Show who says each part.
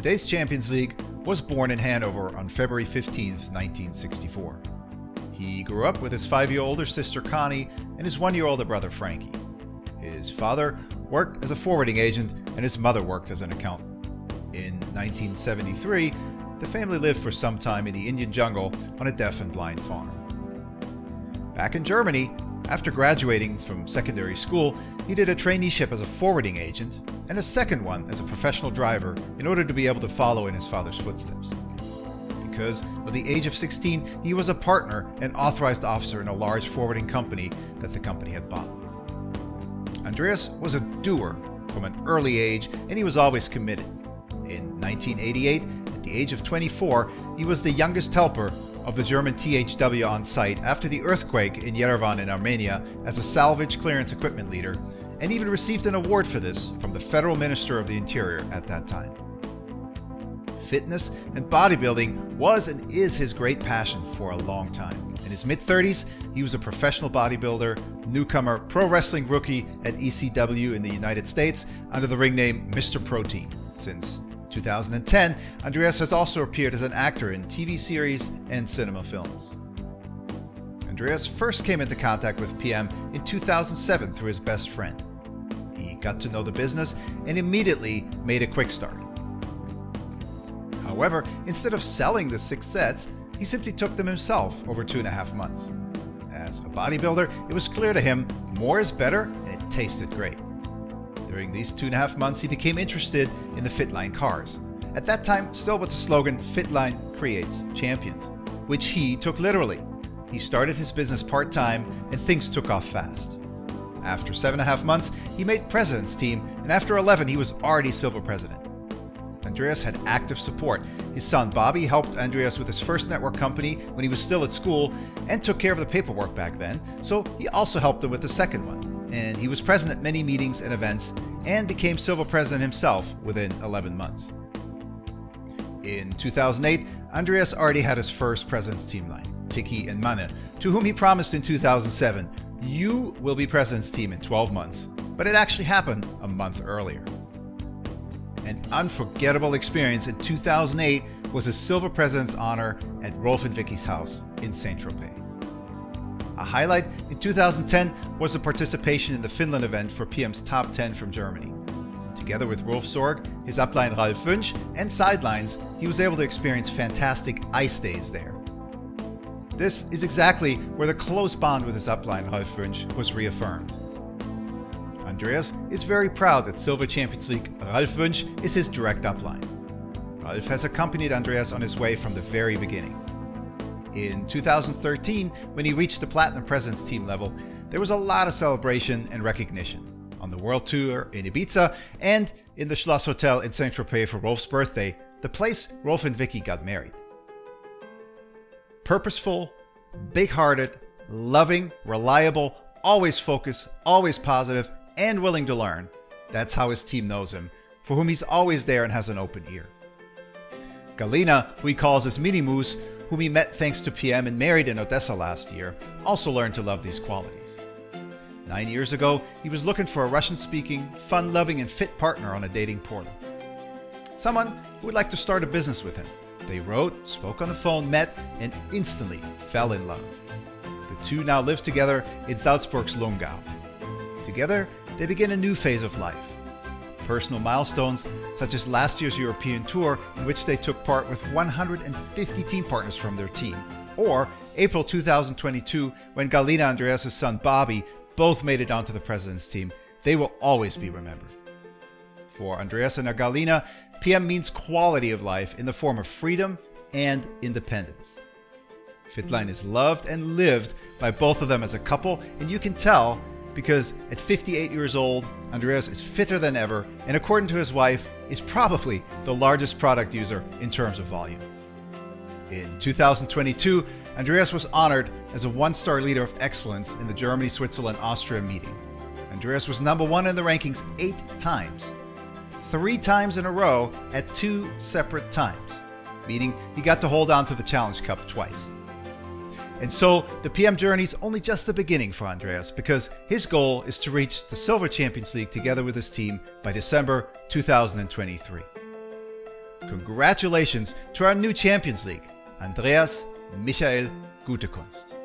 Speaker 1: Today's Champions League was born in Hanover on February 15, 1964. He grew up with his 5-year older sister Connie and his 1-year-older brother Frankie. His father worked as a forwarding agent and his mother worked as an accountant. In 1973, the family lived for some time in the Indian jungle on a deaf and blind farm. Back in Germany, after graduating from secondary school, he did a traineeship as a forwarding agent and a second one as a professional driver in order to be able to follow in his father's footsteps. Because of the age of 16, he was a partner and authorized officer in a large forwarding company that the company had bought. Andreas was a doer from an early age, and he was always committed. In 1988, at the age of 24, he was the youngest helper of the German THW on site after the earthquake in Yerevan in Armenia as a salvage clearance equipment leader, and even received an award for this from the Federal Minister of the Interior at that time. Fitness and bodybuilding was and is his great passion for a long time. In his mid-30s, he was a professional bodybuilder, newcomer, pro wrestling rookie at ECW in the United States under the ring name Mr. Protein. Since 2010, Andreas has also appeared as an actor in TV series and cinema films. Andreas first came into contact with PM in 2007 through his best friend. He got to know the business and immediately made a quick start. However, instead of selling the 6 sets, he simply took them himself over 2.5 months. As a bodybuilder, it was clear to him more is better and it tasted great. During these 2.5 months, he became interested in the Fitline cars. At that time, still with the slogan, Fitline creates champions, which he took literally. He started his business part-time and things took off fast. After 7.5 months, he made president's team, and after 11, he was already silver president. Andreas had active support. His son Bobby helped Andreas with his first network company when he was still at school and took care of the paperwork back then, so he also helped him with the second one. And he was present at many meetings and events and became silver president himself within 11 months. In 2008, Andreas already had his first president's team line, Tiki and Manne, to whom he promised in 2007, "You will be president's team in 12 months," but it actually happened a month earlier. An unforgettable experience in 2008 was his silver president's honor at Rolf and Vicky's house in Saint-Tropez. A highlight in 2010 was the participation in the Finland event for PM's Top 10 from Germany. Together with Rolf Sorg, his upline Ralf Wünsch, and sidelines, he was able to experience fantastic ice days there. This is exactly where the close bond with his upline Ralf Wünsch was reaffirmed. Andreas is very proud that Silver Champions League Ralf Wünsch is his direct upline. Ralf has accompanied Andreas on his way from the very beginning. In 2013, when he reached the Platinum President's Team level, there was a lot of celebration and recognition. On the World Tour in Ibiza and in the Schloss Hotel in Saint-Tropez for Rolf's birthday, the place Rolf and Vicky got married. Purposeful, big-hearted, loving, reliable, always focused, always positive, and willing to learn. That's how his team knows him, for whom he's always there and has an open ear. Galina, who he calls his Mini Moose, whom he met thanks to PM and married in Odessa last year, also learned to love these qualities. 9 years ago, he was looking for a Russian-speaking, fun-loving, and fit partner on a dating portal. Someone who would like to start a business with him. They wrote, spoke on the phone, met, and instantly fell in love. The two now live together in Salzburg's Lungau. Together, they begin a new phase of life. Personal milestones, such as last year's European tour, in which they took part with 150 team partners from their team, or April 2022, when Galina and Andreas' son Bobby both made it onto the president's team. They will always be remembered. For Andreas and Galina, PM means quality of life in the form of freedom and independence. Fitline is loved and lived by both of them as a couple, and you can tell because at 58 years old, Andreas is fitter than ever, and according to his wife, is probably the largest product user in terms of volume. In 2022, Andreas was honored as a one-star leader of excellence in the Germany, Switzerland, Austria meeting. Andreas was number 1 in the rankings 8 times, 3 times in a row at 2 separate times, meaning he got to hold on to the Challenge Cup twice. And so the PM journey is only just the beginning for Andreas, because his goal is to reach the Silver Champions League together with his team by December 2023. Congratulations to our new Champions League, Andreas, Michael, Gutekunst.